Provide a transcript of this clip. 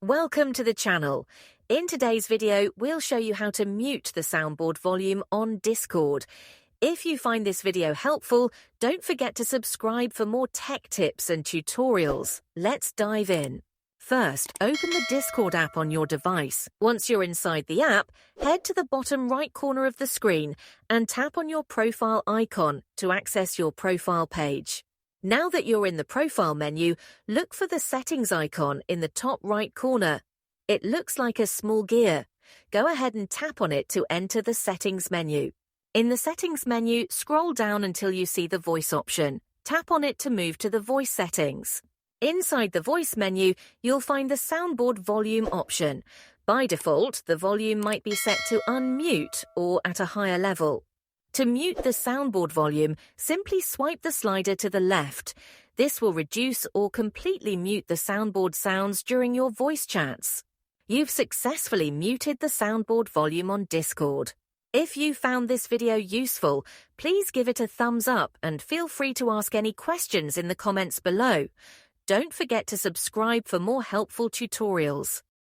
Welcome to the channel. In today's video, we'll show you how to mute the soundboard volume on Discord. If you find this video helpful, don't forget to subscribe for more tech tips and tutorials. Let's dive in. First, open the Discord app on your device. Once you're inside the app, head to the bottom right corner of the screen and tap on your profile icon to access your profile page. Now that you're in the profile menu, look for the settings icon in the top right corner. It looks like a small gear. Go ahead and tap on it to enter the settings menu. In the settings menu, scroll down until you see the voice option. Tap on it to move to the voice settings. Inside the voice menu, you'll find the soundboard volume option. By default, the volume might be set to unmute or at a higher level. To mute the soundboard volume, simply swipe the slider to the left. This will reduce or completely mute the soundboard sounds during your voice chats. You've successfully muted the soundboard volume on Discord. If you found this video useful, please give it a thumbs up and feel free to ask any questions in the comments below. Don't forget to subscribe for more helpful tutorials.